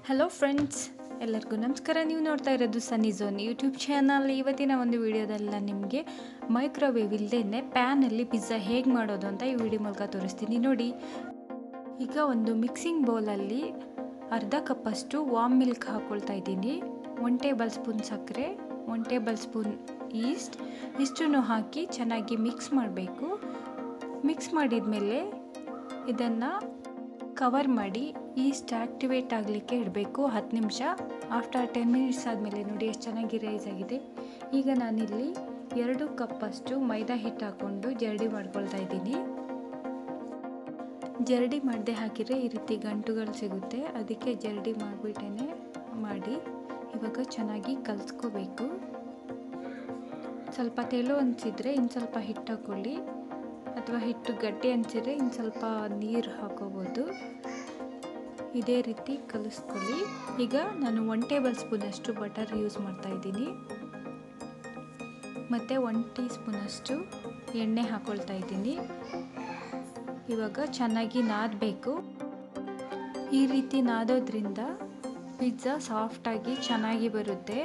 Hello friends, ಎಲ್ಲರಿಗೂ ನಮಸ್ಕಾರ. ನೀವು ನೋಡ್ತಾ ಇರೋದು ಸನ್ನಿ ಝೋನ್ ಯೂಟ್ಯೂಬ್ ಚಾನಲ್. ಇವತ್ತಿನ ಒಂದು ವಿಡಿಯೋದಲ್ಲ ನಿಮಗೆ ಮೈಕ್ರೋವೇವ್ ಇಲ್ಲದೇ ಪ್ಯಾನಲ್ಲಿ ಪಿಜ್ಜಾ ಹೇಗೆ ಮಾಡೋದು ಅಂತ ಈ ವಿಡಿಯೋ ಮೂಲಕ ತೋರಿಸ್ತೀನಿ ನೋಡಿ. ಈಗ ಒಂದು ಮಿಕ್ಸಿಂಗ್ ಬೌಲಲ್ಲಿ ಅರ್ಧ ಕಪ್ಪಷ್ಟು ವಾಮ್ ಮಿಲ್ಕ್ ಹಾಕ್ಕೊಳ್ತಾ ಇದ್ದೀನಿ. 1 ಟೇಬಲ್ ಸ್ಪೂನ್ ಸಕ್ಕರೆ, 1 ಟೇಬಲ್ ಸ್ಪೂನ್ ಈಸ್ಟ್, ಇಷ್ಟನ್ನು ಹಾಕಿ ಚೆನ್ನಾಗಿ ಮಿಕ್ಸ್ ಮಾಡಬೇಕು. ಮಿಕ್ಸ್ ಮಾಡಿದ ಮೇಲೆ ಇದನ್ನು ಕವರ್ ಮಾಡಿ ಈಸ್ಟ್ ಆ್ಯಕ್ಟಿವೇಟ್ ಆಗಲಿಕ್ಕೆ ಇಡಬೇಕು 10 ನಿಮಿಷ. ಆಫ್ಟರ್ 10 ಮಿನಿಟ್ಸ್ ಆದಮೇಲೆ ನೋಡಿ ಎಷ್ಟು ಚೆನ್ನಾಗಿ ರೈಸ್ ಆಗಿದೆ. ಈಗ ನಾನಿಲ್ಲಿ 2 ಕಪ್ಪಷ್ಟು ಮೈದಾ ಹಿಟ್ಟು ಹಾಕ್ಕೊಂಡು ಜರಡಿ ಮಾಡ್ಕೊಳ್ತಾ ಇದ್ದೀನಿ. ಜರಡಿ ಮಾಡದೆ ಹಾಕಿದರೆ ಈ ರೀತಿ ಗಂಟುಗಳು ಸಿಗುತ್ತೆ, ಅದಕ್ಕೆ ಜರಡಿ ಮಾಡಿಬಿಟ್ಟೇ ಮಾಡಿ. ಇವಾಗ ಚೆನ್ನಾಗಿ ಕಲಿಸ್ಕೋಬೇಕು. ಸ್ವಲ್ಪ ತೆಳು ಅನಿಸಿದರೆ ಇನ್ನು ಸ್ವಲ್ಪ ಹಿಟ್ಟು ಹಾಕ್ಕೊಳ್ಳಿ, ಅಥವಾ ಹಿಟ್ಟು ಗಟ್ಟಿ ಅನಿಸಿದರೆ ಇನ್ನು ಸ್ವಲ್ಪ ನೀರು ಹಾಕೋಬೋದು. ಇದೇ ರೀತಿ ಕಲಿಸ್ಕೊಳ್ಳಿ. ಈಗ ನಾನು 1 ಟೇಬಲ್ ಸ್ಪೂನಷ್ಟು ಬಟರ್ ಯೂಸ್ ಮಾಡ್ತಾ ಇದ್ದೀನಿ, ಮತ್ತು 1 ಟೀ ಸ್ಪೂನಷ್ಟು ಎಣ್ಣೆ ಹಾಕ್ಕೊಳ್ತಾ ಇದ್ದೀನಿ. ಇವಾಗ ಚೆನ್ನಾಗಿ ನಾದಬೇಕು. ಈ ರೀತಿ ನಾದೋದ್ರಿಂದ ಪಿಜ್ಜಾ ಸಾಫ್ಟಾಗಿ ಚೆನ್ನಾಗಿ ಬರುತ್ತೆ.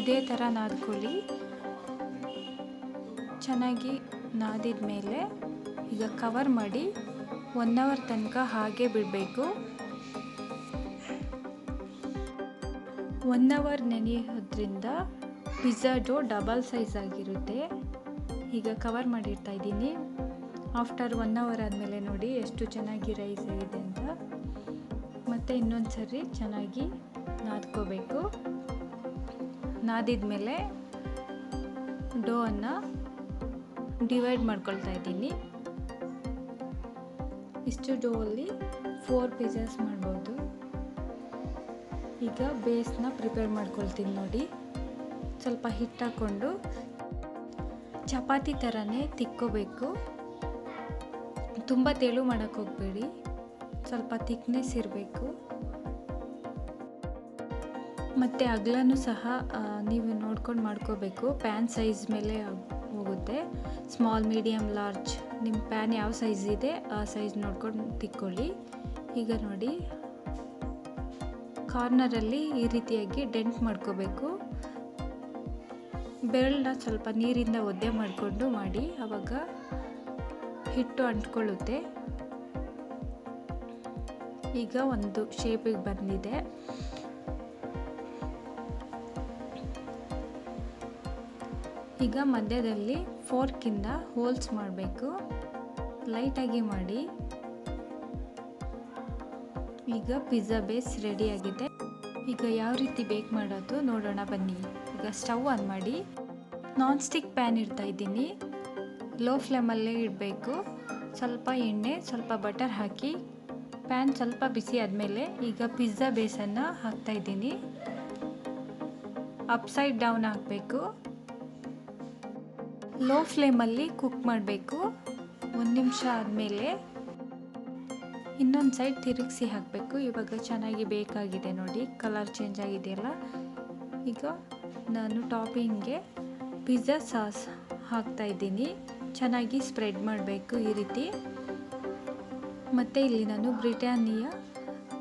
ಇದೇ ಥರ ನಾದ್ಕೊಳ್ಳಿ. ಚೆನ್ನಾಗಿ ನಾದಿದ ಮೇಲೆ ಈಗ ಕವರ್ ಮಾಡಿ 1 ಅವರ್ ತನಕ ಹಾಗೆ ಬಿಡಬೇಕು. 1 ಅವರ್ ನೆನೆಯೋದ್ರಿಂದ ಪಿಜ್ಜಾ ಡೋ ಡಬಲ್ ಸೈಜ್ ಆಗಿರುತ್ತೆ. ಈಗ ಕವರ್ ಮಾಡಿರ್ತಾ ಇದ್ದೀನಿ. ಆಫ್ಟರ್ 1 ಅವರ್ ಆದಮೇಲೆ ನೋಡಿ ಎಷ್ಟು ಚೆನ್ನಾಗಿ ರೈಸ್ ಆಗಿದೆ ಅಂತ. ಮತ್ತು ಇನ್ನೊಂದು ಸರಿ ಚೆನ್ನಾಗಿ ನಾದ್ಕೋಬೇಕು. ನಾದಿದ ಮೇಲೆ ಡೋವನ್ನು ಡಿವೈಡ್ ಮಾಡ್ಕೊಳ್ತಾ ಇದ್ದೀನಿ. ಇಷ್ಟು ಡೋಲ್ಲಿ 4 ಪಿಜ್ಜಾಸ್ ಮಾಡ್ಬೋದು. ಈಗ ಬೇಸ್ನ ಪ್ರಿಪೇರ್ ಮಾಡ್ಕೊಳ್ತೀನಿ ನೋಡಿ. ಸ್ವಲ್ಪ ಹಿಟ್ಟು ಹಾಕ್ಕೊಂಡು ಚಪಾತಿ ಥರನೇ ತಿಕ್ಕೋಬೇಕು. ತುಂಬ ತೆಳು ಮಾಡೋಕ್ಕೆ ಹೋಗಬೇಡಿ, ಸ್ವಲ್ಪ ತಿಕ್ನೆಸ್ ಇರಬೇಕು. ಮತ್ತು ಅಗಲನೂ ಸಹ ನೀವು ನೋಡ್ಕೊಂಡು ಮಾಡ್ಕೋಬೇಕು. ಪ್ಯಾನ್ ಸೈಜ್ ಮೇಲೆ ಹೋಗುತ್ತೆ. ಸ್ಮಾಲ್, ಮೀಡಿಯಮ್, ಲಾರ್ಜ್ ನಿಮ್ಮ ಪ್ಯಾನ್ ಯಾವ ಸೈಜ್ ಇದೆ ಆ ಸೈಜ್ ನೋಡ್ಕೊಂಡು ತಿಕ್ಕೊಳ್ಳಿ. ಈಗ ನೋಡಿ ಕಾರ್ನರಲ್ಲಿ ಈ ರೀತಿಯಾಗಿ ಡೆಂಟ್ ಮಾಡ್ಕೋಬೇಕು. ಬೆರಳನ್ನ ಸ್ವಲ್ಪ ನೀರಿಂದ ಒದ್ದೆ ಮಾಡಿಕೊಂಡು ಮಾಡಿ, ಆವಾಗ ಹಿಟ್ಟು ಅಂಟ್ಕೊಳ್ಳುತ್ತೆ. ಈಗ ಒಂದು ಶೇಪಿಗೆ ಬಂದಿದೆ. ಈಗ ಮಧ್ಯದಲ್ಲಿ ಫೋರ್ಕಿಂದ ಹೋಲ್ಸ್ ಮಾಡಬೇಕು, ಲೈಟಾಗಿ ಮಾಡಿ. ಈಗ ಪಿಜ್ಜಾ ಬೇಸ್ ರೆಡಿಯಾಗಿದೆ. ಈಗ ಯಾವ ರೀತಿ ಬೇಕ್ ಮಾಡೋದು ನೋಡೋಣ ಬನ್ನಿ. ಈಗ ಸ್ಟವ್ ಆನ್ ಮಾಡಿ ನಾನ್ ಸ್ಟಿಕ್ ಪ್ಯಾನ್ ಇಡ್ತಾ ಇದ್ದೀನಿ. ಲೋ ಫ್ಲೇಮಲ್ಲೇ ಇಡಬೇಕು. ಸ್ವಲ್ಪ ಎಣ್ಣೆ, ಸ್ವಲ್ಪ ಬಟರ್ ಹಾಕಿ ಪ್ಯಾನ್ ಸ್ವಲ್ಪ ಬಿಸಿ ಆದಮೇಲೆ ಈಗ ಪಿಜ್ಜಾ ಬೇಸನ್ನು ಹಾಕ್ತಾ ಇದ್ದೀನಿ. ಅಪ್ಸೈಡ್ ಡೌನ್ ಹಾಕಬೇಕು. ಲೋ ಫ್ಲೇಮಲ್ಲಿ ಕುಕ್ ಮಾಡಬೇಕು. 1 ನಿಮಿಷ ಆದಮೇಲೆ ಇನ್ನೊಂದು ಸೈಡ್ ತಿರುಗಿಸಿ ಹಾಕಬೇಕು. ಇವಾಗ ಚೆನ್ನಾಗಿ ಬೇಕಾಗಿದೆ ನೋಡಿ, ಕಲರ್ ಚೇಂಜ್ ಆಗಿದೆಯಲ್ಲ. ಈಗ ನಾನು ಟಾಪಿಂಗ್ಗೆ ಪಿಜ್ಜಾ ಸಾಸ್ ಹಾಕ್ತಾ ಇದ್ದೀನಿ. ಚೆನ್ನಾಗಿ ಸ್ಪ್ರೆಡ್ ಮಾಡಬೇಕು ಈ ರೀತಿ. ಮತ್ತು ಇಲ್ಲಿ ನಾನು ಬ್ರಿಟಾನಿಯಾ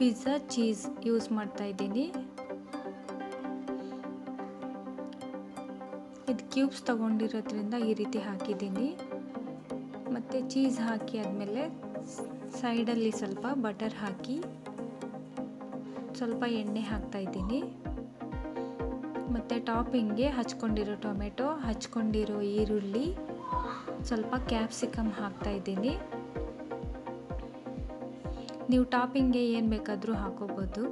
ಪಿಜ್ಜಾ ಚೀಸ್ ಯೂಸ್ ಮಾಡ್ತಾ ಇದ್ದೀನಿ. ಇದು ಕ್ಯೂಬ್ಸ್ ತೊಗೊಂಡಿರೋದ್ರಿಂದ ಈ ರೀತಿ ಹಾಕಿದ್ದೀನಿ. ಮತ್ತು ಚೀಸ್ ಹಾಕಿ ಆದಮೇಲೆ ಸೈಡಲ್ಲಿ ಸ್ವಲ್ಪ ಬಟರ್ ಹಾಕಿ ಸ್ವಲ್ಪ ಎಣ್ಣೆ ಹಾಕ್ತಾ ಇದ್ದೀನಿ. ಮತ್ತು ಟಾಪಿಂಗ್ಗೆ ಹಚ್ಕೊಂಡಿರೋ ಟೊಮೆಟೊ, ಹಚ್ಕೊಂಡಿರೋ ಈರುಳ್ಳಿ, ಸ್ವಲ್ಪ ಕ್ಯಾಪ್ಸಿಕಮ್ ಹಾಕ್ತಾ ಇದ್ದೀನಿ. ನೀವು ಟಾಪಿಂಗ್ಗೆ ಏನು ಬೇಕಾದರೂ ಹಾಕೋಬೋದು.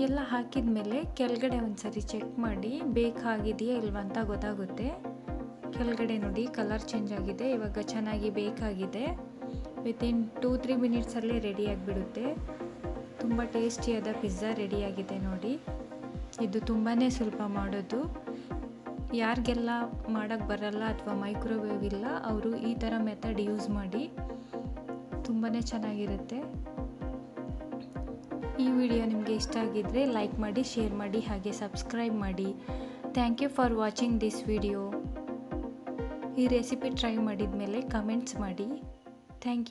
ಎಲ್ಲ ಹಾಕಿದ ಮೇಲೆ ಕೆಳಗಡೆ ಒಂದು ಸರಿ ಚೆಕ್ ಮಾಡಿ ಬೇಕಾಗಿದೆಯಾ ಇಲ್ವಾ ಅಂತ ಗೊತ್ತಾಗುತ್ತೆ. ಕೆಳಗಡೆ ನೋಡಿ ಕಲರ್ ಚೇಂಜ್ ಆಗಿದೆ. ಇವಾಗ ಚೆನ್ನಾಗಿ ಬೇಕಾಗಿದೆ. ವಿತಿನ್ 2-3 ಮಿನಿಟ್ಸಲ್ಲೇ ರೆಡಿಯಾಗಿಬಿಡುತ್ತೆ. ತುಂಬ ಟೇಸ್ಟಿಯಾದ ಪಿಜ್ಜಾ ರೆಡಿಯಾಗಿದೆ ನೋಡಿ. ಇದು ತುಂಬಾ ಸುಲಭ ಮಾಡೋದು. ಯಾರಿಗೆಲ್ಲ ಮಾಡೋಕ್ಕೆ ಬರಲ್ಲ ಅಥವಾ ಮೈಕ್ರೋವೇವ್ ಇಲ್ಲ ಅವರು ಈ ಥರ ಮೆಥಡ್ ಯೂಸ್ ಮಾಡಿ, ತುಂಬಾ ಚೆನ್ನಾಗಿರುತ್ತೆ. ಈ ವಿಡಿಯೋ ನಿಮಗೆ ಇಷ್ಟ ಆಗಿದ್ದರೆ ಲೈಕ್ ಮಾಡಿ, ಶೇರ್ ಮಾಡಿ, ಹಾಗೆ ಸಬ್ಸ್ಕ್ರೈಬ್ ಮಾಡಿ. Thank you for watching this video. ಈ ರೆಸಿಪಿ ಟ್ರೈ ಮಾಡಿದ ಮೇಲೆ ಕಮೆಂಟ್ಸ್ ಮಾಡಿ. Thank you.